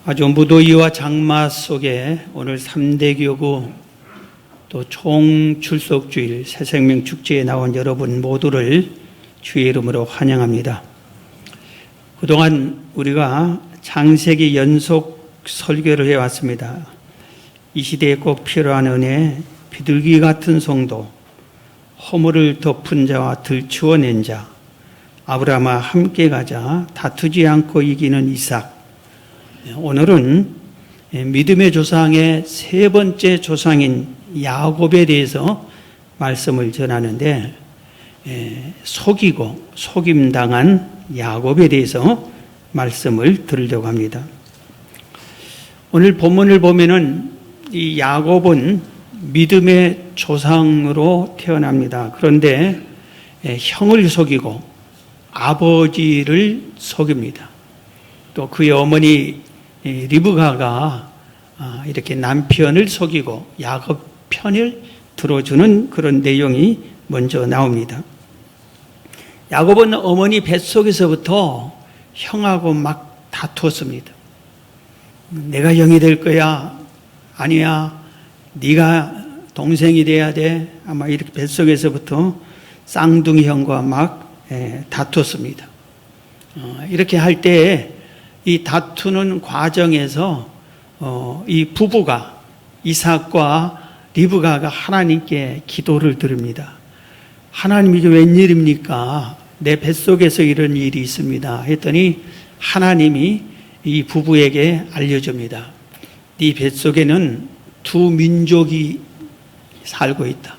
아주 무더위와 장마 속에 오늘 3대 교구 또 총출석주일 새생명 축제에 나온 여러분 모두를 주의 이름으로 환영합니다. 그동안 우리가 창세기 연속 설교를 해왔습니다. 이 시대에 꼭 필요한 은혜, 비둘기 같은 성도, 허물을 덮은 자와 들추어낸 자, 아브라함과 함께 가자, 다투지 않고 이기는 이삭. 오늘은 믿음의 조상의 세 번째 조상인 야곱에 대해서 말씀을 전하는데, 속이고 속임당한 야곱에 대해서 말씀을 드리려고 합니다. 오늘 본문을 보면은 이 야곱은 믿음의 조상으로 태어납니다. 그런데 형을 속이고 아버지를 속입니다. 또 그의 어머니 리브가가 이렇게 남편을 속이고 야곱 편을 들어주는 그런 내용이 먼저 나옵니다. 야곱은 어머니 뱃속에서부터 형하고 막 다투었습니다. 내가 형이 될 거야. 아니야. 네가 동생이 돼야 돼. 아마 이렇게 뱃속에서부터 쌍둥이 형과 막 다투었습니다. 이렇게 할 때 이 다투는 과정에서 이 부부가 이삭과 리브가가 하나님께 기도를 드립니다. 하나님 이게 웬일입니까? 내 뱃속에서 이런 일이 있습니다. 했더니 하나님이 이 부부에게 알려줍니다. 네 뱃속에는 두 민족이 살고 있다.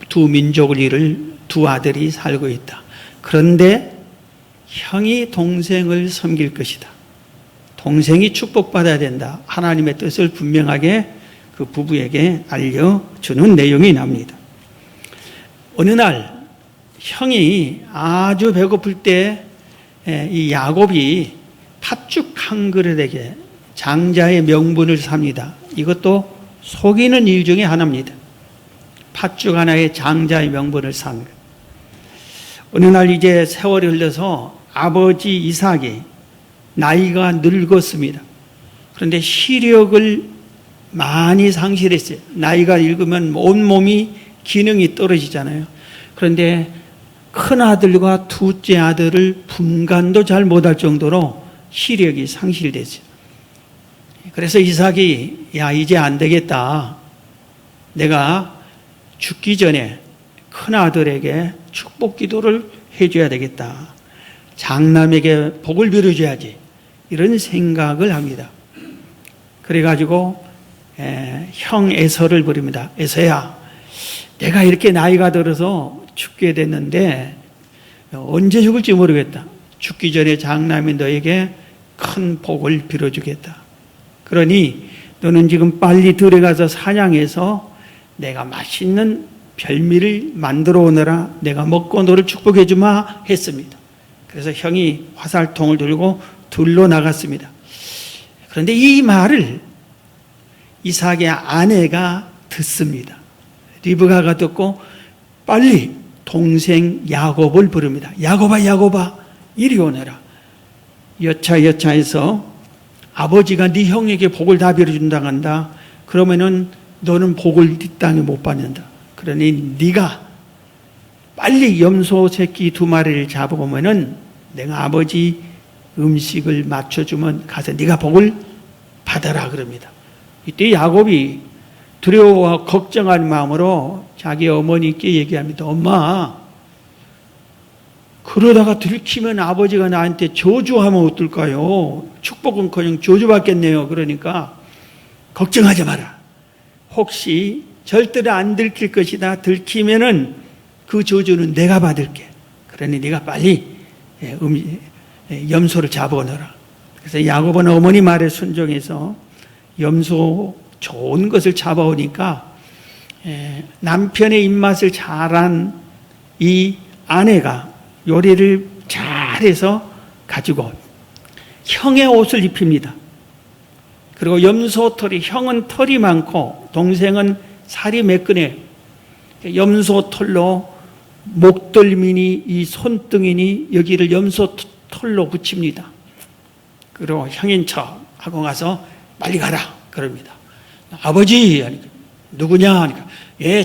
두 민족을 이룰 두 아들이 살고 있다. 그런데 형이 동생을 섬길 것이다. 동생이 축복받아야 된다. 하나님의 뜻을 분명하게 그 부부에게 알려주는 내용이 납니다. 어느 날 형이 아주 배고플 때 이 야곱이 팥죽 한 그릇에게 장자의 명분을 삽니다. 이것도 속이는 일 중에 하나입니다. 팥죽 하나에 장자의 명분을 삽니다. 어느 날 이제 세월이 흘러서 아버지 이삭이 나이가 늙었습니다. 그런데 시력을 많이 상실했어요. 나이가 읽으면 온몸이 기능이 떨어지잖아요. 그런데 큰 아들과 둘째 아들을 분간도 잘 못할 정도로 시력이 상실됐어요. 그래서 이삭이 야 이제 안 되겠다. 내가 죽기 전에 큰 아들에게 축복 기도를 해줘야 되겠다. 장남에게 복을 빌어줘야지. 이런 생각을 합니다. 그래가지고 형 에서를 부릅니다. 에서야, 내가 이렇게 나이가 들어서 죽게 됐는데 언제 죽을지 모르겠다. 죽기 전에 장남이 너에게 큰 복을 빌어주겠다. 그러니 너는 지금 빨리 들어가서 사냥해서 내가 맛있는 별미를 만들어 오너라. 내가 먹고 너를 축복해 주마 했습니다. 그래서 형이 화살통을 들고 둘러 나갔습니다. 그런데 이 말을 이삭의 아내가 듣습니다. 리브가가 듣고 빨리 동생 야곱을 부릅니다. 야곱아, 야곱아, 이리 오너라. 여차여차해서 아버지가 네 형에게 복을 다 빌어준다고 한다. 그러면은 너는 복을 네 땅에 못 받는다. 그러니 네가 빨리 염소 새끼 2마리를 잡아오면은 내가 아버지 음식을 맞춰주면 가서 네가 복을 받아라 그럽니다. 이때 야곱이 두려워와 걱정한 마음으로 자기 어머니께 얘기합니다. 엄마, 그러다가 들키면 아버지가 나한테 저주하면 어떨까요? 축복은커녕 저주받겠네요. 그러니까 걱정하지 마라. 혹시 절대로 안 들킬 것이다. 들키면은 그 저주는 내가 받을게. 그러니 네가 빨리 염소를 잡아오너라. 그래서 야곱은 어머니 말에 순종해서 염소 좋은 것을 잡아오니까 남편의 입맛을 잘한 이 아내가 요리를 잘해서 가지고 형의 옷을 입힙니다. 그리고 염소 털이, 형은 털이 많고 동생은 살이 매끈해. 염소 털로 목덜미니 이 손등이니 여기를 염소 털로 붙입니다. 그리고 형인 척 하고 가서 빨리 가라 그럽니다. 아버지 하니까 누구냐 하니까 예,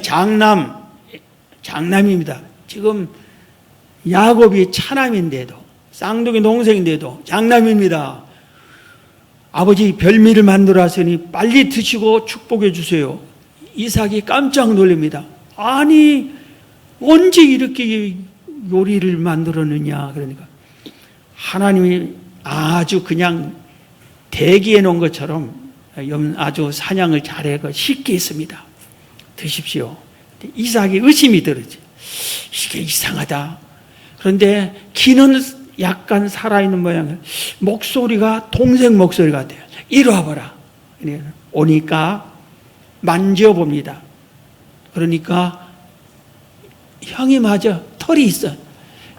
장남입니다. 지금 야곱이 차남인데도 쌍둥이 동생인데도 장남입니다. 아버지 별미를 만들어 왔으니 빨리 드시고 축복해 주세요. 이삭이 깜짝 놀랍니다. 아니 언제 이렇게 요리를 만들었느냐 그러니까 하나님이 아주 그냥 대기해 놓은 것처럼 아주 사냥을 잘해서 쉽게 했습니다. 드십시오. 이삭이 의심이 들었지. 이게 이상하다. 그런데 귀는 약간 살아있는 모양이에요. 목소리가 동생 목소리 같아요. 이리 와봐라. 오니까 만져봅니다. 그러니까 형이 맞아. 털이 있어.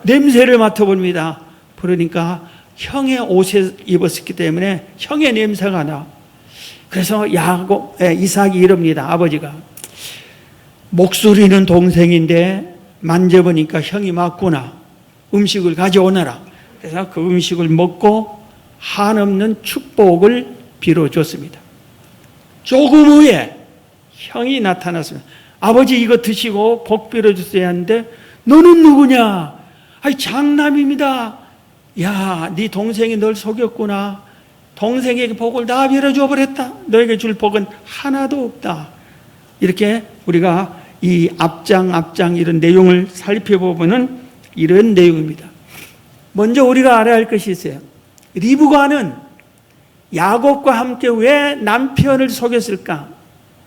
냄새를 맡아봅니다. 그러니까 형의 옷을 입었기 때문에 형의 냄새가 나. 그래서 이삭이 이럽니다. 아버지가 목소리는 동생인데 만져보니까 형이 맞구나. 음식을 가져오너라. 그래서 그 음식을 먹고 한없는 축복을 빌어줬습니다. 조금 후에 형이 나타났습니다. 아버지 이거 드시고 복 빌어주세요 하는데 너는 누구냐? 아이 장남입니다. 야, 네 동생이 널 속였구나. 동생에게 복을 다 빌어줘 버렸다. 너에게 줄 복은 하나도 없다. 이렇게 우리가 이 앞장 이런 내용을 살펴보면 이런 내용입니다. 먼저 우리가 알아야 할 것이 있어요. 리브가는 야곱과 함께 왜 남편을 속였을까?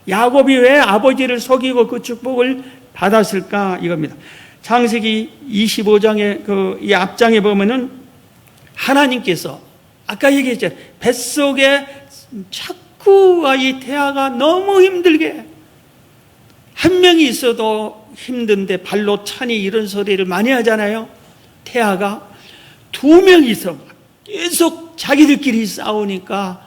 야곱이 왜 아버지를 속이고 그 축복을 받았을까? 이겁니다. 창세기 25장의 이 앞장에 보면은 하나님께서 아까 얘기했죠. 뱃속에 자꾸 이 태아가 너무 힘들게 한 명이 있어도 힘든데 발로 차니 이런 소리를 많이 하잖아요. 태아가 두 명이 있어 계속 자기들끼리 싸우니까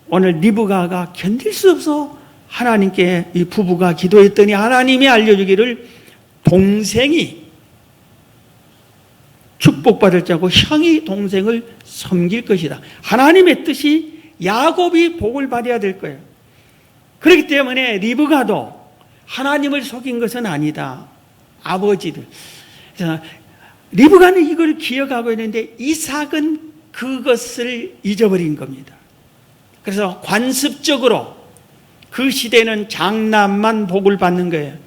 오늘 리브가가 견딜 수 없어 하나님께 이 부부가 기도했더니 하나님이 알려주기를 동생이 축복받을 자고 형이 동생을 섬길 것이다. 하나님의 뜻이 야곱이 복을 받아야 될 거예요. 그렇기 때문에 리브가도 하나님을 속인 것은 아니다. 아버지를. 리브가는 이걸 기억하고 있는데 이삭은 그것을 잊어버린 겁니다. 그래서 관습적으로 그 시대는 장남만 복을 받는 거예요.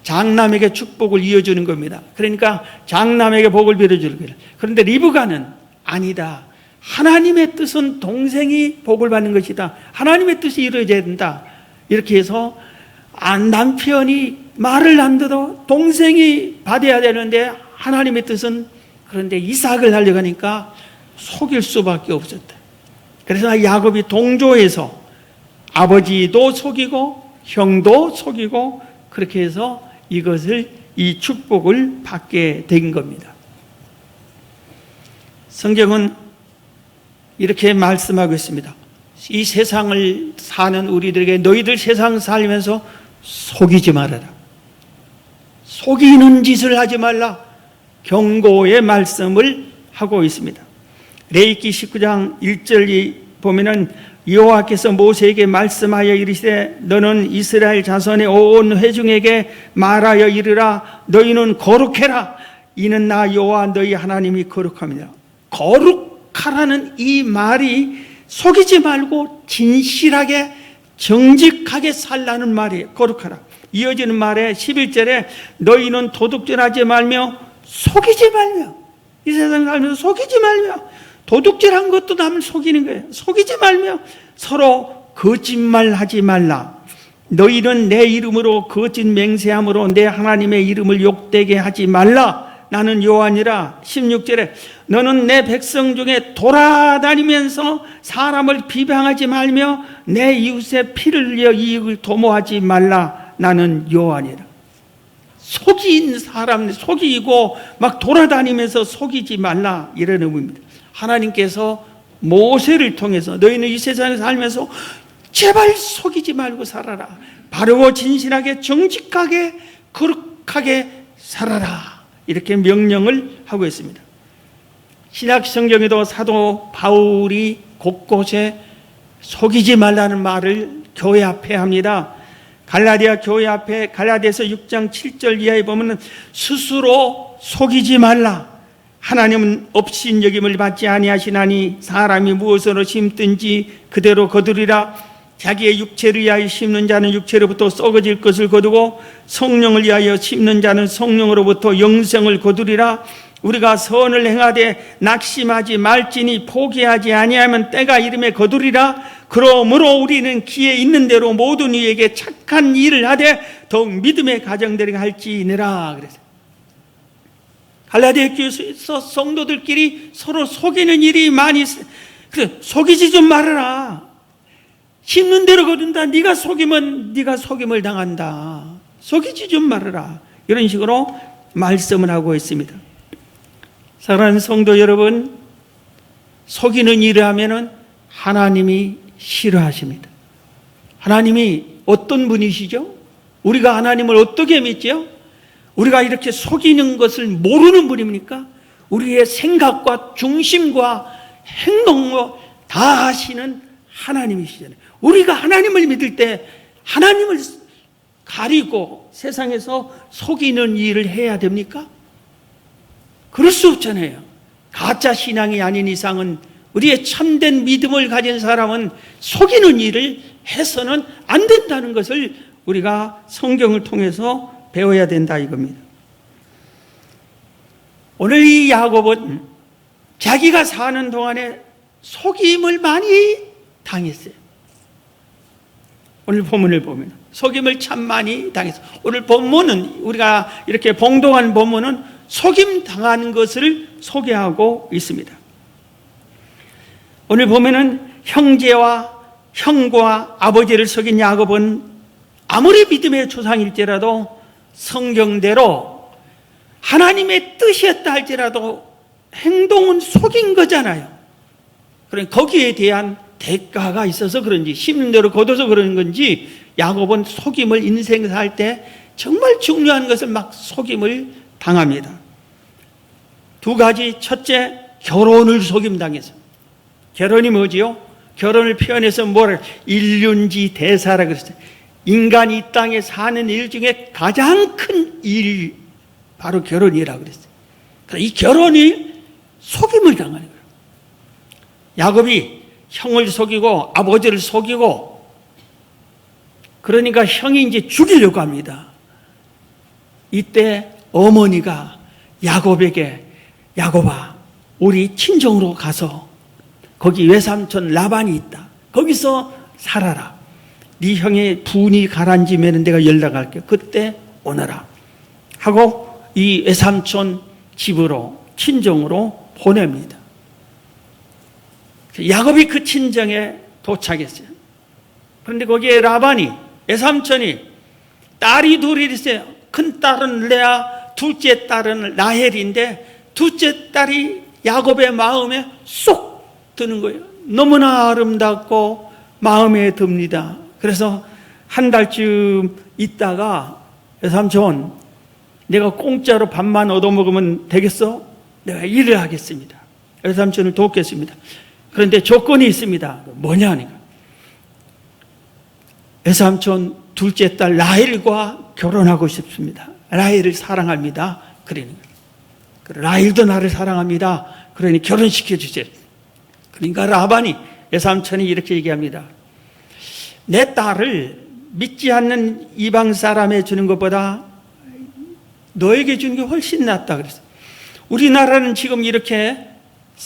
장남에게 축복을 이어주는 겁니다. 그러니까 장남에게 복을 빌어주는 거예요. 그런데 리브가는 아니다. 하나님의 뜻은 동생이 복을 받는 것이다. 하나님의 뜻이 이루어져야 된다. 이렇게 해서 남편이 말을 안 듣어 동생이 받아야 되는데 하나님의 뜻은 그런데 이삭을 하려고 하니까 속일 수밖에 없었다. 그래서 야곱이 동조해서 아버지도 속이고 형도 속이고 그렇게 해서 이 축복을 받게 된 겁니다. 성경은 이렇게 말씀하고 있습니다. 이 세상을 사는 우리들에게 너희들 세상 살면서 속이지 말아라. 속이는 짓을 하지 말라. 경고의 말씀을 하고 있습니다. 레위기 19장 1절이 보면은 여호와께서 모세에게 말씀하여 이르시되 너는 이스라엘 자손의 온 회중에게 말하여 이르라 너희는 거룩해라 이는 나 여호와 너희 하나님이 거룩합니다. 거룩하라는 이 말이 속이지 말고 진실하게 정직하게 살라는 말이에요. 거룩하라. 이어지는 말에 11절에 너희는 도둑질하지 말며 속이지 말며 이 세상 살면서 속이지 말며 도둑질한 것도 남을 속이는 거예요. 속이지 말며 서로 거짓말하지 말라. 너희는 내 이름으로 거짓 맹세함으로 내 하나님의 이름을 욕되게 하지 말라. 나는 여호와니라. 16절에 너는 내 백성 중에 돌아다니면서 사람을 비방하지 말며 내 이웃의 피를 흘려 이익을 도모하지 말라. 나는 여호와니라. 속인 사람 속이고 막 돌아다니면서 속이지 말라 이런 의미입니다. 하나님께서 모세를 통해서 너희는 이 세상에 살면서 제발 속이지 말고 살아라. 바르고 진실하게 정직하게 거룩하게 살아라. 이렇게 명령을 하고 있습니다. 신약 성경에도 사도 바울이 곳곳에 속이지 말라는 말을 교회 앞에 합니다. 갈라디아 교회 앞에 갈라디아서 6장 7절 이하에 보면 스스로 속이지 말라. 하나님은 업신여김을 받지 아니하시나니 사람이 무엇으로 심든지 그대로 거두리라. 자기의 육체를 위하여 심는 자는 육체로부터 썩어질 것을 거두고 성령을 위하여 심는 자는 성령으로부터 영생을 거두리라. 우리가 선을 행하되 낙심하지 말지니 포기하지 아니하면 때가 이름에 거두리라. 그러므로 우리는 기에 있는 대로 모든 이에게 착한 일을 하되 더욱 믿음의 가정들에게 할지니라. 그래서 갈라디아 교회에서 성도들끼리 서로 속이는 일이 많이 그래, 속이지 좀 말아라. 심는 대로 거둔다. 네가 속이면 네가 속임을 당한다. 속이지 좀 말아라. 이런 식으로 말씀을 하고 있습니다. 사랑하는 성도 여러분, 속이는 일을 하면은 하나님이 싫어하십니다. 하나님이 어떤 분이시죠? 우리가 하나님을 어떻게 믿죠? 우리가 이렇게 속이는 것을 모르는 분입니까? 우리의 생각과 중심과 행동을 다 하시는 하나님이시잖아요. 우리가 하나님을 믿을 때 하나님을 가리고 세상에서 속이는 일을 해야 됩니까? 그럴 수 없잖아요. 가짜 신앙이 아닌 이상은 우리의 참된 믿음을 가진 사람은 속이는 일을 해서는 안 된다는 것을 우리가 성경을 통해서 배워야 된다 이겁니다. 오늘 이 야곱은 자기가 사는 동안에 속임을 많이 당했어요. 오늘 본문을 보면 속임을 참 많이 당했어요. 오늘 본문은 우리가 이렇게 봉독한 본문은 속임 당한 것을 소개하고 있습니다. 오늘 보면은 형과 아버지를 속인 야곱은 아무리 믿음의 조상일지라도 성경대로 하나님의 뜻이었다 할지라도 행동은 속인 거잖아요. 그러니까 거기에 대한 대가가 있어서 그런지 심는 대로 거둬서 그런 건지 야곱은 속임을 인생에서 할 때 정말 중요한 것을 막 속임을 당합니다. 두 가지. 첫째, 결혼을 속임당해서. 결혼이 뭐지요? 결혼을 표현해서 뭐라 일륜지 대사라 그랬어요. 인간이 이 땅에 사는 일 중에 가장 큰 일, 바로 결혼이라고 그랬어요. 이 결혼이 속임을 당하는 거예요. 야곱이 형을 속이고 아버지를 속이고, 그러니까 형이 이제 죽이려고 합니다. 이때 어머니가 야곱에게, 야곱아, 우리 친정으로 가서 거기 외삼촌 라반이 있다. 거기서 살아라. 네 형의 분이 가라앉으면 내가 연락할게. 그때 오너라 하고 이 외삼촌 집으로, 친정으로 보냅니다. 야곱이 그 친정에 도착했어요. 그런데 거기에 라반이, 외삼촌이 딸이 둘이 있어요. 큰 딸은 레아, 둘째 딸은 라헬인데 둘째 딸이 야곱의 마음에 쏙 드는 거예요. 너무나 아름답고 마음에 듭니다. 그래서 한 달쯤 있다가 외삼촌, 내가 공짜로 밥만 얻어먹으면 되겠어? 내가 일을 하겠습니다. 외삼촌을 돕겠습니다. 그런데 조건이 있습니다. 뭐냐 하니까 외삼촌 둘째 딸 라헬과 결혼하고 싶습니다. 라헬을 사랑합니다. 그러는 거예요. 라헬도 나를 사랑합니다. 그러니 결혼시켜 주세요. 그러니까 라반이, 외삼촌이 이렇게 얘기합니다. 내 딸을 믿지 않는 이방 사람에 주는 것보다 너에게 주는 게 훨씬 낫다 그랬어요. 우리나라는 지금 이렇게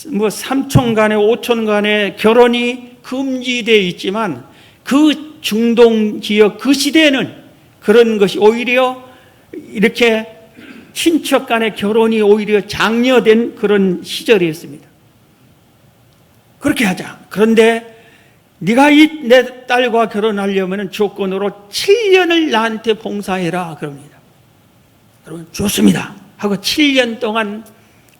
뭐 삼촌 간에 오촌 간에 결혼이 금지되어 있지만 그 중동 지역 그 시대에는 그런 것이 오히려 이렇게 친척 간의 결혼이 오히려 장려된 그런 시절이었습니다. 그렇게 하자. 그런데 네가 이 내 딸과 결혼하려면 조건으로 7년을 나한테 봉사해라 그럽니다. 여러분, 좋습니다 하고 7년 동안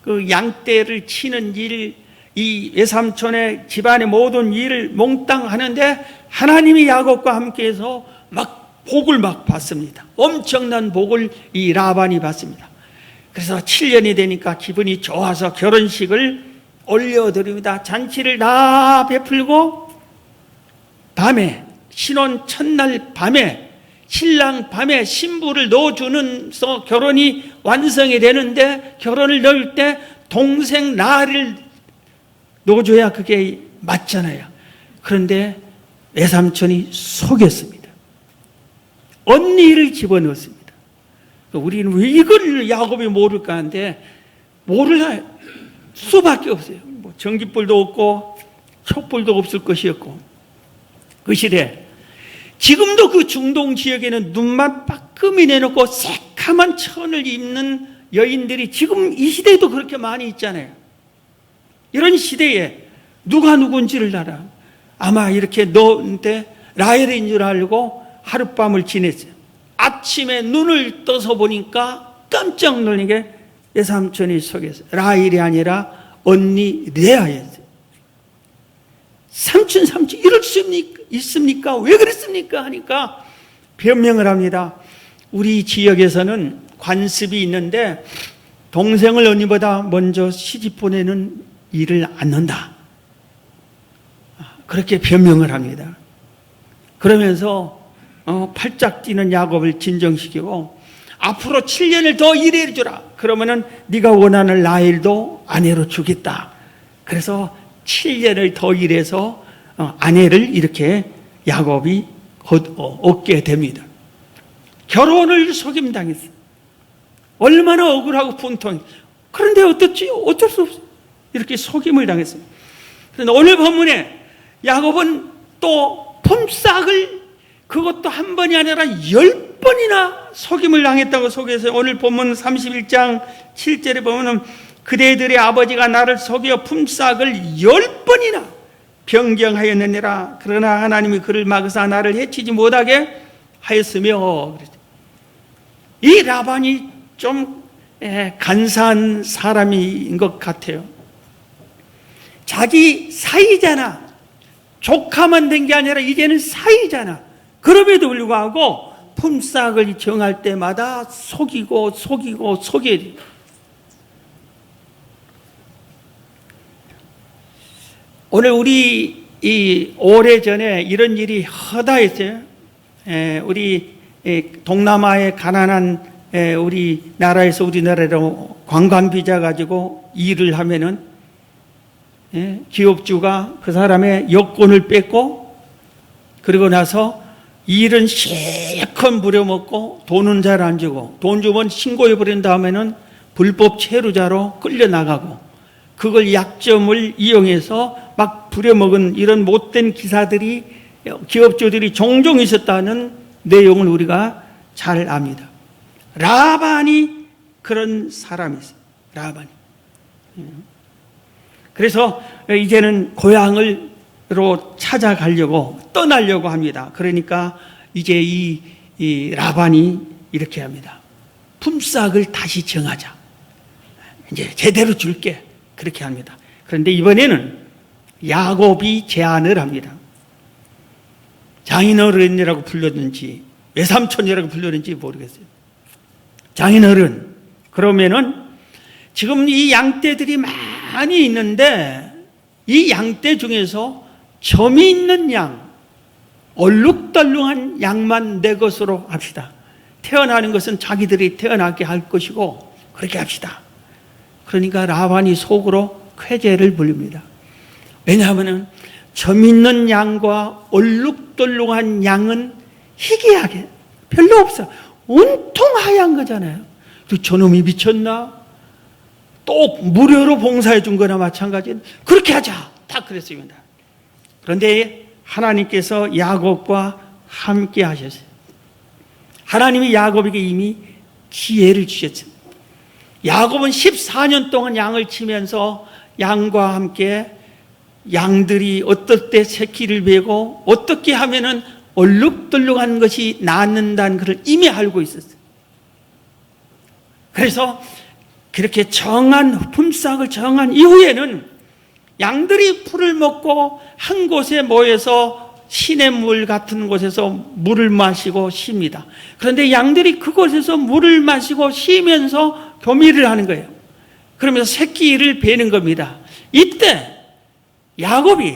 그 양떼를 치는 일, 이 외삼촌의 집안의 모든 일을 몽땅 하는데 하나님이 야곱과 함께해서 막 복을 막 받습니다. 엄청난 복을 이 라반이 받습니다. 그래서 7년이 되니까 기분이 좋아서 결혼식을 올려드립니다. 잔치를 다 베풀고 밤에, 신혼 첫날 밤에, 신랑 밤에 신부를 넣어주면서 결혼이 완성이 되는데, 결혼을 넣을 때 동생 라헬을 넣어줘야 그게 맞잖아요. 그런데 외삼촌이 속였습니다. 언니를 집어넣었습니다. 우리는 왜 이걸 야곱이 모를까 하는데, 모를 수밖에 없어요. 뭐 전기불도 없고 촛불도 없을 것이었고, 그 시대, 지금도 그 중동 지역에는 눈만 빠끔히 내놓고 새카만 천을 입는 여인들이 지금 이 시대에도 그렇게 많이 있잖아요. 이런 시대에 누가 누군지를 알아. 아마 이렇게 넣었는데 라헬인 줄 알고 하룻밤을 지냈어요. 아침에 눈을 떠서 보니까 깜짝 놀란 게 외삼촌이 속였어요. 라헬이 아니라 언니 레아였어요. 삼촌 이럴 수 있습니까? 왜 그랬습니까? 하니까 변명을 합니다. 우리 지역에서는 관습이 있는데 동생을 언니보다 먼저 시집 보내는 일을 안 한다. 그렇게 변명을 합니다. 그러면서 팔짝 뛰는 야곱을 진정시키고, 앞으로 7년을 더 일해 주라. 그러면은 네가 원하는 라헬도 아내로 주겠다. 그래서 7년을 더 일해서 아내를 이렇게 야곱이 얻게 됩니다. 결혼을 속임당했어요. 얼마나 억울하고 분통이. 그런데 어떻지? 어쩔 수 없어요. 이렇게 속임을 당했어요. 그런데 오늘 본문에 야곱은 또 품삯을, 그것도 한 번이 아니라 10번이나 속임을 당했다고 소개해서, 오늘 본문 31장 7절에 보면 그대들의 아버지가 나를 속여 품삯을 10번이나 변경하였느니라. 그러나 하나님이 그를 막으사 나를 해치지 못하게 하였으며. 이 라반이 좀 간사한 사람인 것 같아요. 자기 사이잖아. 조카만 된 게 아니라 이제는 사이잖아. 그럼에도 불구하고 품삯을 정할 때마다 속여야 돼. 오늘 우리 오래전에 이런 일이 허다했어요. 우리 동남아의 가난한 우리 나라에서 우리나라로 관광비자 가지고 일을 하면은 기업주가 그 사람의 여권을 뺏고, 그리고 나서 일은 실컷 부려먹고 돈은 잘 안 주고, 돈 주면 신고해버린 다음에는 불법 체류자로 끌려나가고, 그걸 약점을 이용해서 막 부려먹은 이런 못된 기사들이, 기업주들이 종종 있었다는 내용을 우리가 잘 압니다. 라반이 그런 사람이었어요. 라반이. 그래서 이제는 고향으로 찾아가려고, 떠나려고 합니다. 그러니까 이제 이 라반이 이렇게 합니다. 품삯을 다시 정하자. 이제 제대로 줄게. 그렇게 합니다. 그런데 이번에는 야곱이 제안을 합니다. 장인어른이라고 불렀는지 외삼촌이라고 불렀는지 모르겠어요. 장인어른, 그러면은 지금 이 양떼들이 많이 있는데 이 양떼 중에서 점이 있는 양, 얼룩덜룩한 양만 내 것으로 합시다. 태어나는 것은 자기들이 태어나게 할 것이고 그렇게 합시다. 그러니까 라반이 속으로 쾌재를 부립니다. 왜냐하면 점 있는 양과 얼룩덜룩한 양은 희귀하게 별로 없어. 온통 하얀 거잖아요. 저놈이 미쳤나? 또 무료로 봉사해 준 거나 마찬가지. 그렇게 하자. 다 그랬습니다. 그런데 하나님께서 야곱과 함께 하셨어요. 하나님이 야곱에게 이미 지혜를 주셨어요. 야곱은 14년 동안 양을 치면서 양과 함께 양들이 어떨 때 새끼를 베고 어떻게 하면은 얼룩덜룩한 것이 낫는다는 것을 이미 알고 있었어요. 그래서 그렇게 품삯을 정한 이후에는 양들이 풀을 먹고 한 곳에 모여서 시냇물 같은 곳에서 물을 마시고 쉽니다. 그런데 양들이 그곳에서 물을 마시고 쉬면서 교미를 하는 거예요. 그러면서 새끼를 베는 겁니다. 이때 야곱이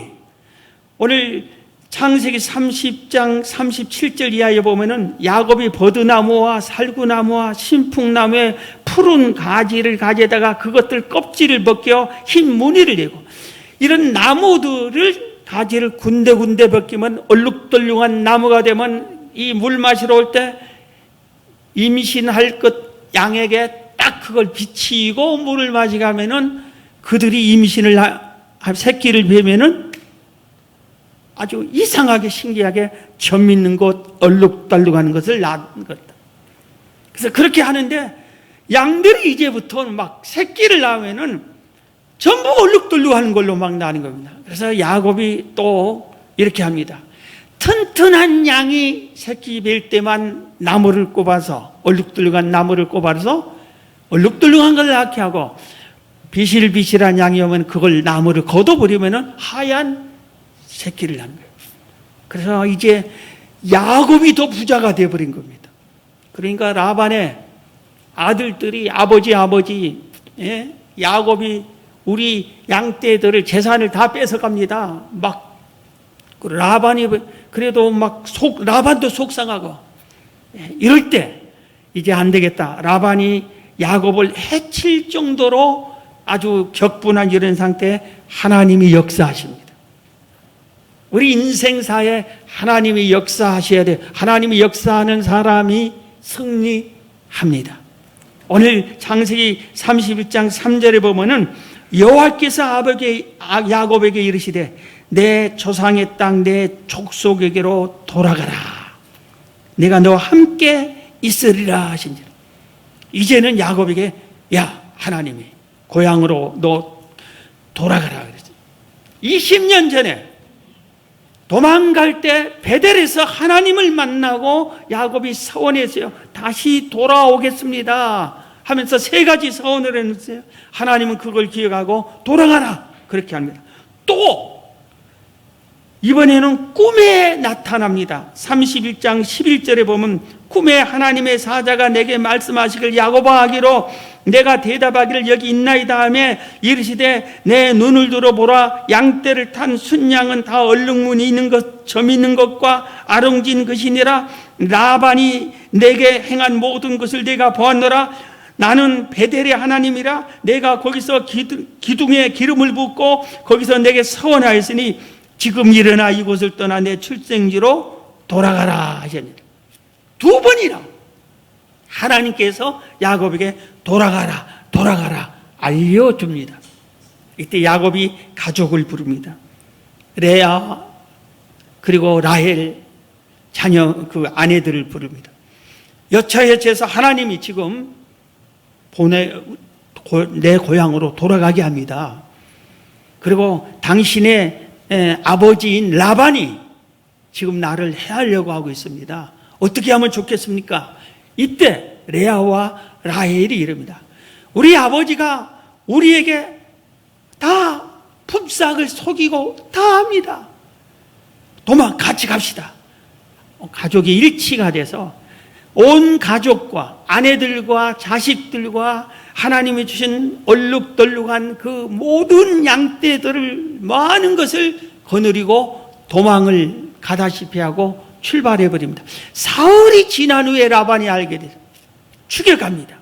오늘 창세기 30장 37절 이하에 보면은 야곱이 버드나무와 살구나무와 신풍나무의 푸른 가지를 가져다가 그것들 껍질을 벗겨 흰 무늬를 내고, 이런 나무들을 가지를 군데군데 벗기면 얼룩덜룩한 나무가 되면 이 물 마시러 올 때 임신할 것 양에게 딱 그걸 비치고 물을 마시가면은 그들이 임신을 새끼를 뵈면은 아주 이상하게 신기하게 점 있는 것, 얼룩덜룩하는 것을 낳는 것. 그래서 그렇게 하는데 양들이 이제부터 막 새끼를 낳으면은 전부 얼룩덜룩하는 걸로 막 나는 겁니다. 그래서 야곱이 또 이렇게 합니다. 튼튼한 양이 새끼 뵐 때만 나무를 꼽아서, 얼룩덜룩한 나무를 꼽아서 얼룩덜룩한 걸 낳게 하고, 비실비실한 양이 오면 그걸 나무를 걷어버리면 하얀 새끼를 낳는 거예요. 그래서 이제 야곱이 더 부자가 되어버린 겁니다. 그러니까 라반의 아들들이 아버지 야곱이 우리 양떼들을 재산을 다 뺏어갑니다. 막 라반이 그래도 막 라반도 속상하고, 이럴 때 이제 안 되겠다. 라반이 야곱을 해칠 정도로 아주 격분한 이런 상태에 하나님이 역사하십니다. 우리 인생사에 하나님이 역사하셔야 돼요. 하나님이 역사하는 사람이 승리합니다. 오늘 창세기 31장 3절에 보면은 여호와께서 아버지 야곱에게 이르시되 내 조상의 땅 내 족속에게로 돌아가라. 내가 너와 함께 있으리라 하신지라. 이제는 야곱에게 야 하나님이 고향으로 너 돌아가라 그랬죠. 20년 전에 도망갈 때 베델에서 하나님을 만나고 야곱이 서원했어요. 다시 돌아오겠습니다 하면서 3가지 서원을 했어요. 하나님은 그걸 기억하고 돌아가라 그렇게 합니다. 또 이번에는 꿈에 나타납니다. 31장 11절에 보면 꿈에 하나님의 사자가 내게 말씀하시길 야곱아 하기로 내가 대답하기를 여기 있나이다 하며 이르시되 내 눈을 들어보라. 양떼를 탄 순양은 다 얼룩무늬 있는 것, 점 있는 것과 아롱진 것이니라. 라반이 내게 행한 모든 것을 내가 보았노라. 나는 베델의 하나님이라. 내가 거기서 기둥에 기름을 붓고 거기서 내게 서원하였으니 지금 일어나 이곳을 떠나 내 출생지로 돌아가라 하셨느니라. 2번이나 하나님께서 야곱에게 돌아가라 알려줍니다. 이때 야곱이 가족을 부릅니다. 레아 그리고 라헬 자녀 그 아내들을 부릅니다. 여차여차해서 하나님이 지금 내 고향으로 돌아가게 합니다. 그리고 당신의 아버지인 라반이 지금 나를 해하려고 하고 있습니다. 어떻게 하면 좋겠습니까? 이때 레아와 라헬이 이릅니다. 우리 아버지가 우리에게 다 품삯을 속이고 다 합니다. 같이 갑시다. 가족이 일치가 돼서 온 가족과 아내들과 자식들과 하나님이 주신 얼룩덜룩한 그 모든 양떼들을 많은 것을 거느리고 도망을 가다시피 하고 출발해버립니다. 사흘이 지난 후에 라반이 알게 돼서 죽여갑니다.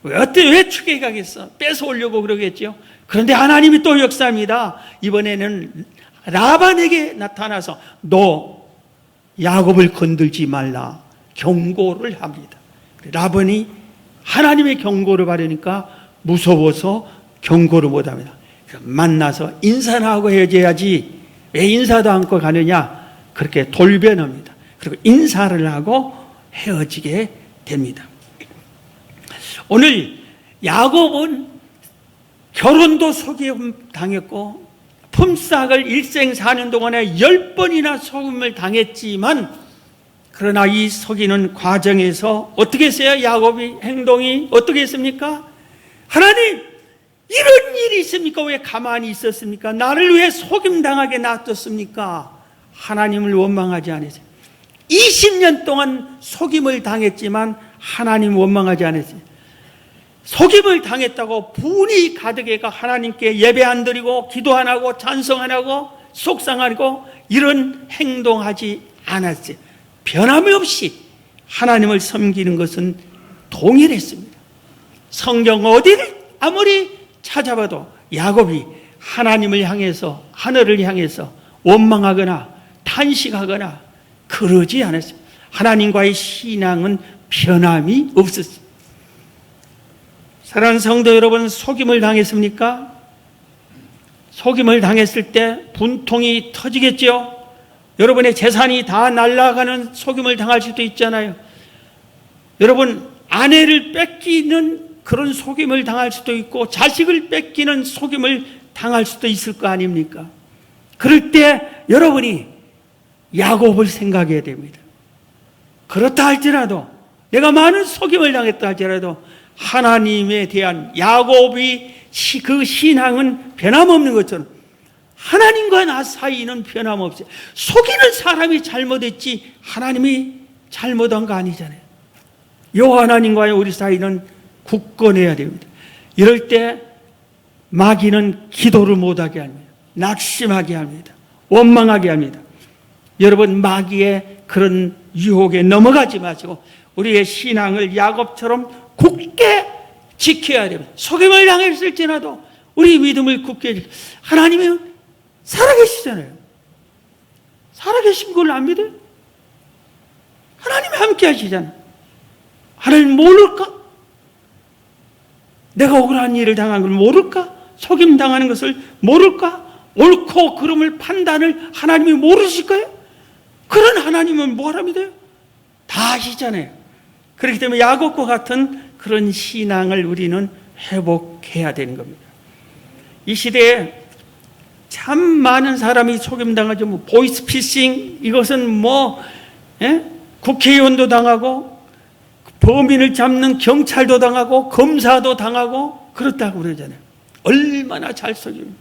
왜 죽여가겠어? 뺏어오려고 그러겠죠. 그런데 하나님이 또 역사합니다. 이번에는 라반에게 나타나서 너 야곱을 건들지 말라 경고를 합니다. 라반이 하나님의 경고를 받으니까 무서워서 경고를 못합니다. 만나서 인사를 하고 헤어져야지 왜 인사도 않고 가느냐 그렇게 돌변합니다. 그리고 인사를 하고 헤어지게 됩니다. 오늘 야곱은 결혼도 속임 당했고 품삯을 일생 사는 동안에 10번이나 속임을 당했지만 그러나 이 속이는 과정에서 어떻게 했어요? 야곱이 행동이 어떻게 했습니까? 하나님 이런 일이 있습니까? 왜 가만히 있었습니까? 나를 왜 속임당하게 놔뒀습니까? 하나님을 원망하지 않으세요. 20년 동안 속임을 당했지만 하나님 원망하지 않으세요. 속임을 당했다고 분이 가득해가 하나님께 예배 안 드리고 기도 안 하고 찬송 안 하고 속상하고 이런 행동하지 않았어요. 변함이 없이 하나님을 섬기는 것은 동일했습니다. 성경 어디를 아무리 찾아봐도 야곱이 하나님을 향해서, 하늘을 향해서 원망하거나 탄식하거나 그러지 않았어요. 하나님과의 신앙은 변함이 없었어요. 사랑하는 성도 여러분, 속임을 당했습니까? 속임을 당했을 때 분통이 터지겠죠? 여러분의 재산이 다 날아가는 속임을 당할 수도 있잖아요. 여러분, 아내를 뺏기는 그런 속임을 당할 수도 있고, 자식을 뺏기는 속임을 당할 수도 있을 거 아닙니까? 그럴 때 여러분이 야곱을 생각해야 됩니다. 그렇다 할지라도, 내가 많은 속임을 당했다 할지라도 하나님에 대한 야곱이 그 신앙은 변함없는 것처럼 하나님과 나 사이는 변함없어요. 속이는 사람이 잘못했지 하나님이 잘못한 거 아니잖아요. 요 하나님과의 우리 사이는 굳건해야 됩니다. 이럴 때 마귀는 기도를 못하게 합니다. 낙심하게 합니다. 원망하게 합니다. 여러분, 마귀의 그런 유혹에 넘어가지 마시고 우리의 신앙을 야곱처럼 굳게 지켜야 됩니다. 속임을 당했을지라도 우리 믿음을 굳게, 하나님이 살아계시잖아요. 살아계신 걸 안 믿어요? 하나님이 함께 하시잖아요. 하나님 모를까? 내가 억울한 일을 당한 걸 모를까? 속임 당하는 것을 모를까? 옳고 그름을 판단을 하나님이 모르실까요? 그런 하나님은 뭐라 믿어요? 다 아시잖아요. 그렇기 때문에 야곱과 같은 그런 신앙을 우리는 회복해야 되는 겁니다. 이 시대에 참 많은 사람이 속임당하죠. 뭐 보이스피싱, 이것은 국회의원도 당하고 범인을 잡는 경찰도 당하고 검사도 당하고 그렇다고 그러잖아요. 얼마나 잘 속입니다.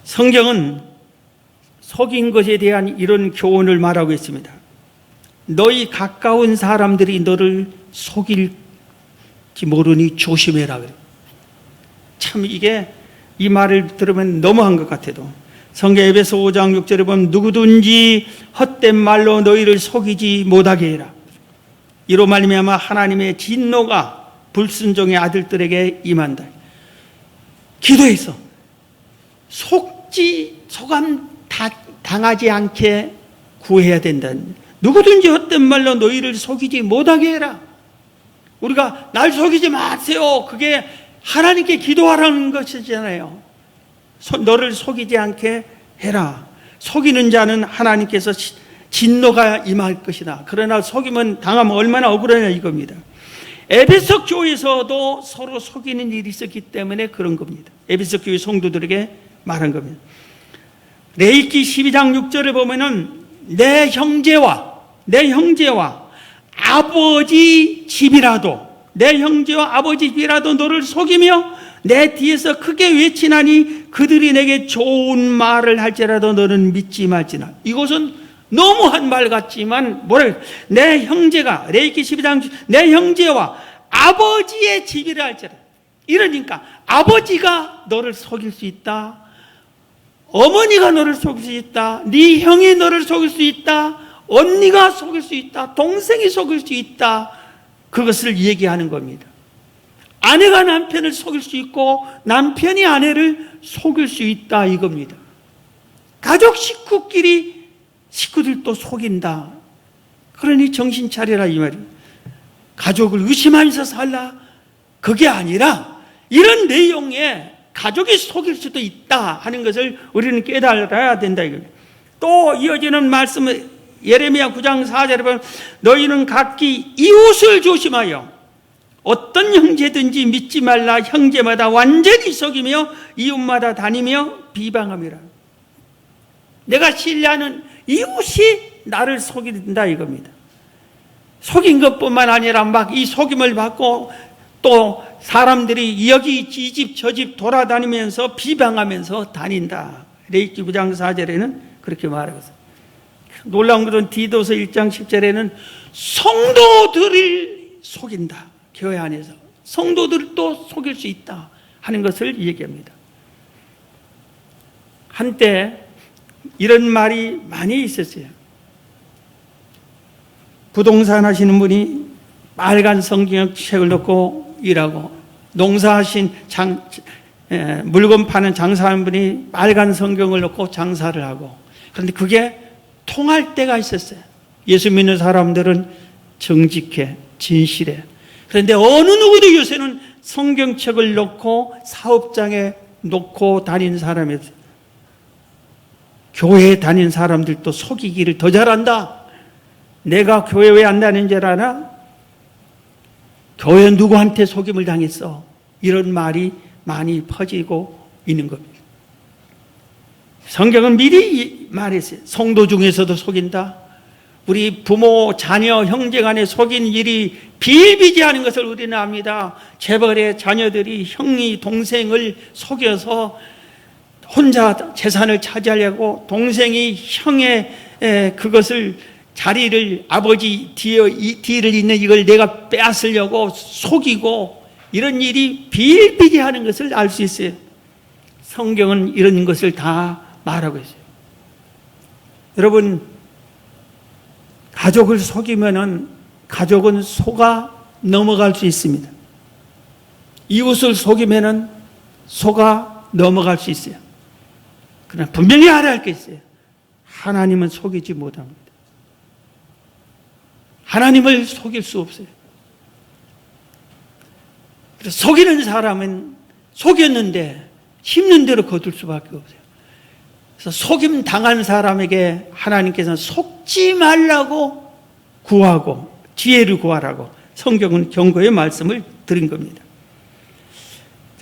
성경은 속인 것에 대한 이런 교훈을 말하고 있습니다. 너희 가까운 사람들이 너를 속일지 모르니 조심해라 그래요. 참 이게 이 말을 들으면 너무한 것 같아도 성경 에베소 5장 6절에 보면 누구든지 헛된 말로 너희를 속이지 못하게 해라. 이로 말미암아 하나님의 진노가 불순종의 아들들에게 임한다. 기도해서 속감 당하지 않게 구해야 된다. 누구든지 헛된 말로 너희를 속이지 못하게 해라. 우리가 날 속이지 마세요. 그게 하나님께 기도하라는 것이잖아요. 너를 속이지 않게 해라. 속이는 자는 하나님께서 진노가 임할 것이다. 그러나 속임은 당하면 얼마나 억울하냐 이겁니다. 에베소 교회에서도 서로 속이는 일이 있었기 때문에 그런 겁니다. 에베소 교회 성도들에게 말한 겁니다. 레위기 12장 6절을 보면은 내 형제와 아버지 집이라도 너를 속이며 내 뒤에서 크게 외치나니 그들이 내게 좋은 말을 할지라도 너는 믿지 말지나. 이것은 너무한 말 같지만 내 형제가, 레위기 12장 내 형제와 아버지의 집이라 할지라도, 이러니까 아버지가 너를 속일 수 있다, 어머니가 너를 속일 수 있다, 네 형이 너를 속일 수 있다, 언니가 속일 수 있다, 동생이 속일 수 있다. 그것을 얘기하는 겁니다. 아내가 남편을 속일 수 있고 남편이 아내를 속일 수 있다 이겁니다. 가족 식구들도 속인다. 그러니 정신 차려라 이 말이에요. 가족을 의심하면서 살라. 그게 아니라 이런 내용에 가족이 속일 수도 있다 하는 것을 우리는 깨달아야 된다 이겁니다. 또 이어지는 말씀은 예레미야 9장 4절에 보면 너희는 각기 이웃을 조심하여 어떤 형제든지 믿지 말라. 형제마다 완전히 속이며 이웃마다 다니며 비방함이라. 내가 신뢰하는 이웃이 나를 속인다 이겁니다. 속인 것뿐만 아니라 막 이 속임을 받고 또 사람들이 여기 이 집 저 집 돌아다니면서 비방하면서 다닌다. 레위기 9장 4절에는 그렇게 말하고 있어요. 놀라운 것은 디도서 1장 10절에는 성도들을 속인다. 교회 안에서 성도들도 속일 수 있다 하는 것을 얘기합니다. 한때 이런 말이 많이 있었어요. 부동산 하시는 분이 빨간 성경책을 놓고 일하고, 농사하신 물건 파는 장사하는 분이 빨간 성경을 놓고 장사를 하고, 그런데 그게 통할 때가 있었어요. 예수 믿는 사람들은 정직해, 진실해. 그런데 어느 누구도 요새는 성경책을 놓고 사업장에 놓고 다니는 사람이 없어요. 교회에 다니는 사람들도 속이기를 더 잘한다. 내가 교회 왜 안 다니는 줄 아나? 교회 누구한테 속임을 당했어. 이런 말이 많이 퍼지고 있는 겁니다. 성경은 미리 말했어요. 성도 중에서도 속인다. 우리 부모, 자녀, 형제 간에 속인 일이 비일비재하는 것을 우리는 압니다. 재벌의 자녀들이 형이 동생을 속여서 혼자 재산을 차지하려고, 동생이 형의 그것을 자리를, 아버지 뒤를 잇는 이걸 내가 빼앗으려고 속이고, 이런 일이 비일비재하는 것을 알 수 있어요. 성경은 이런 것을 다 말하고 있어요. 여러분, 가족을 속이면은 가족은 속아 넘어갈 수 있습니다. 이웃을 속이면은 속아 넘어갈 수 있어요. 그러나 분명히 알아야 할 게 있어요. 하나님은 속이지 못합니다. 하나님을 속일 수 없어요. 그래서 속이는 사람은 속였는데 힘든 대로 거둘 수밖에 없어요. 그래서 속임 당한 사람에게 하나님께서는 속지 말라고 구하고 지혜를 구하라고 성경은 경고의 말씀을 드린 겁니다.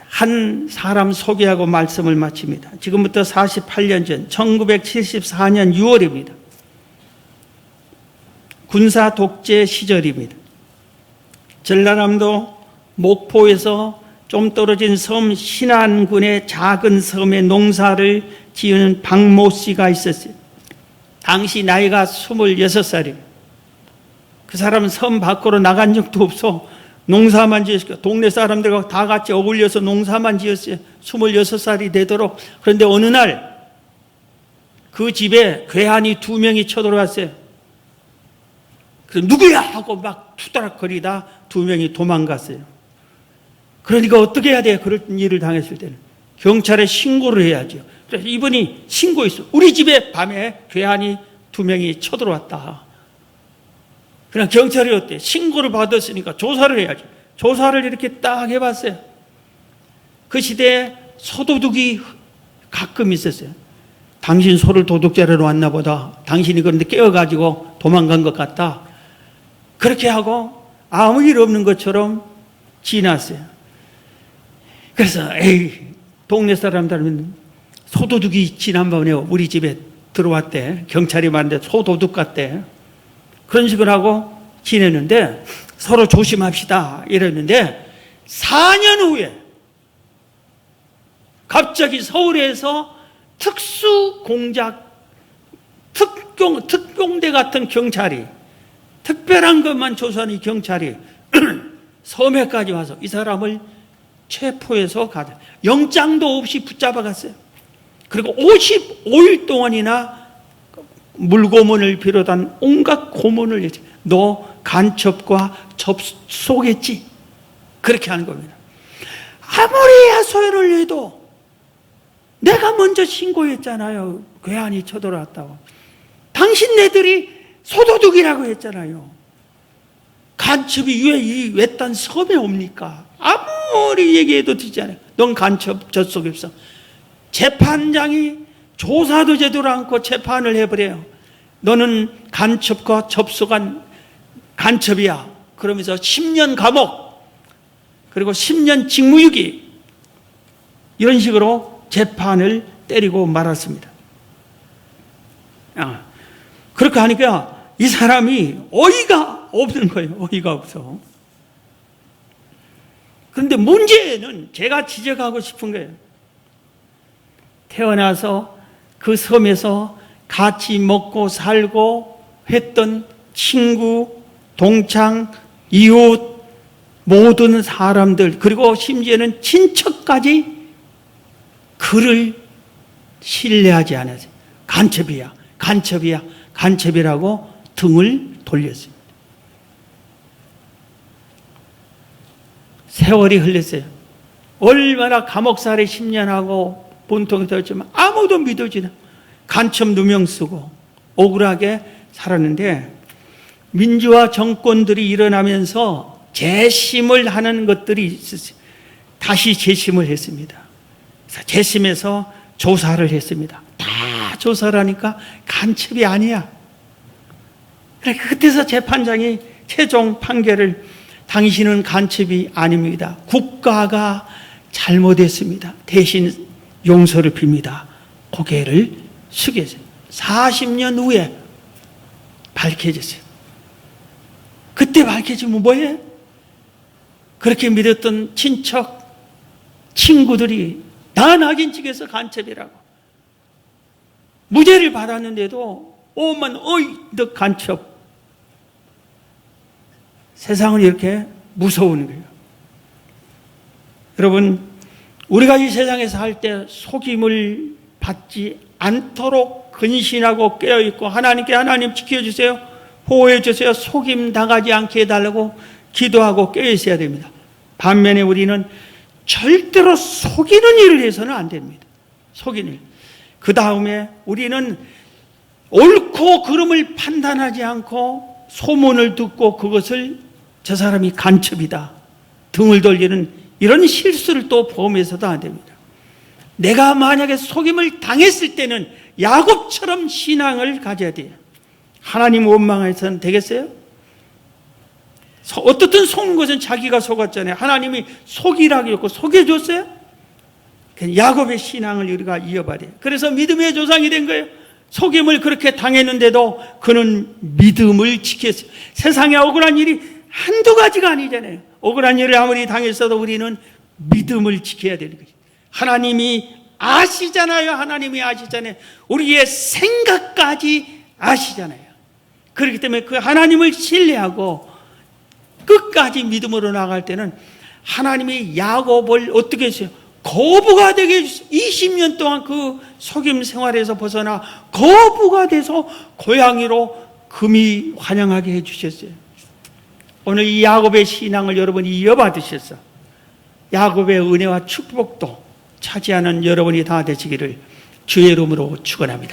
한 사람 소개하고 말씀을 마칩니다. 지금부터 48년 전 1974년 6월입니다. 군사 독재 시절입니다. 전라남도 목포에서 좀 떨어진 섬 신안군의 작은 섬에 농사를 지으는 박모 씨가 있었어요. 당시 나이가 26살이에요. 그 사람은 섬 밖으로 나간 적도 없어. 농사만 지었어요. 동네 사람들과 다 같이 어울려서 농사만 지었어요. 26살이 되도록. 그런데 어느 날 그 집에 괴한이 2명이 쳐들어왔어요. 그래서 누구야? 하고 막 투다락거리다 2명이 도망갔어요. 그러니까 어떻게 해야 돼요? 그런 일을 당했을 때는 경찰에 신고를 해야죠. 그래서 이분이 신고했어. 우리 집에 밤에 괴한이 2명이 쳐들어왔다. 그냥 경찰이 어때? 신고를 받았으니까 조사를 해야죠. 조사를 이렇게 딱 해봤어요. 그 시대에 소도둑이 가끔 있었어요. 당신 소를 도둑질하러 왔나 보다. 당신이 그런데 깨어가지고 도망간 것 같다. 그렇게 하고 아무 일 없는 것처럼 지났어요. 그래서 동네 사람들은 소도둑이 지난번에 우리 집에 들어왔대. 경찰이 봤는데 소도둑 같대. 그런 식으로 하고 지냈는데 서로 조심합시다 이랬는데 4년 후에 갑자기 서울에서 특공대 같은 경찰이, 특별한 것만 조사하는 경찰이 섬에까지 와서 이 사람을 체포해서 가다. 영장도 없이 붙잡아 갔어요. 그리고 55일 동안이나 물고문을 비롯한 온갖 고문을 했지. 너 간첩과 접속했지. 그렇게 하는 겁니다. 아무리 하소연을 해도 내가 먼저 신고했잖아요. 괴한이 쳐들어왔다고. 당신네들이 소도둑이라고 했잖아요. 간첩이 왜 이 외딴 섬에 옵니까? 아무리 얘기해도 듣지 않아요. 넌 간첩 접속이 없어. 재판장이 조사도 제대로 않고 재판을 해버려요. 너는 간첩과 접속한 간첩이야. 그러면서 10년 감옥, 그리고 10년 직무유기, 이런 식으로 재판을 때리고 말았습니다. 그렇게 하니까 이 사람이 어이가 없는 거예요. 어이가 없어. 그런데 문제는 제가 지적하고 싶은 거예요. 태어나서 그 섬에서 같이 먹고 살고 했던 친구, 동창, 이웃, 모든 사람들, 그리고 심지어는 친척까지 그를 신뢰하지 않았어요. 간첩이야, 간첩이야, 간첩이라고 등을 돌렸습니다. 세월이 흘렀어요. 얼마나 감옥살이 10년하고 분통이 되었지만 아무도 믿어지는 간첩 누명 쓰고 억울하게 살았는데, 민주화 정권들이 일어나면서 재심을 하는 것들이 있었어요. 다시 재심을 했습니다. 그래서 재심해서 조사를 했습니다. 다 조사를 하니까 간첩이 아니야. 그때서 재판장이 최종 판결을, 당신은 간첩이 아닙니다. 국가가 잘못했습니다. 대신 용서를 빕니다. 고개를 숙였어요. 40년 후에 밝혀졌어요. 그때 밝혀지면 뭐해? 그렇게 믿었던 친척, 친구들이 다 낙인 찍어서 간첩이라고. 무죄를 받았는데도 오만 어이 너 간첩. 세상은 이렇게 무서운 거예요. 여러분, 우리가 이 세상에서 할 때 속임을 받지 않도록 근신하고 깨어있고 하나님께 하나님 지켜주세요, 보호해주세요, 속임 당하지 않게 해달라고 기도하고 깨어있어야 됩니다. 반면에 우리는 절대로 속이는 일을 해서는 안 됩니다. 속이는 일. 그 다음에 우리는 옳고 그름을 판단하지 않고 소문을 듣고 그것을 저 사람이 간첩이다 등을 돌리는 이런 실수를 또 범해서도 안 됩니다. 내가 만약에 속임을 당했을 때는 야곱처럼 신앙을 가져야 돼요. 하나님 원망해서는 되겠어요? 어떻든 속는 것은 자기가 속았잖아요. 하나님이 속이라고 했고 속여줬어요? 야곱의 신앙을 우리가 이어봐야 돼요. 그래서 믿음의 조상이 된 거예요. 속임을 그렇게 당했는데도 그는 믿음을 지켰어요. 세상에 억울한 일이 한두 가지가 아니잖아요. 억울한 일을 아무리 당했어도 우리는 믿음을 지켜야 되는 거죠. 하나님이 아시잖아요. 하나님이 아시잖아요. 우리의 생각까지 아시잖아요. 그렇기 때문에 그 하나님을 신뢰하고 끝까지 믿음으로 나갈 때는 하나님이 야곱을 어떻게 했어요? 거부가 되게 해주세요. 20년 동안 그 속임 생활에서 벗어나 거부가 돼서 고향으로 금이 환영하게 해주셨어요. 오늘 이 야곱의 신앙을 여러분이 이어받으셔서 야곱의 은혜와 축복도 차지하는 여러분이 다 되시기를 주의 이름으로 축원합니다.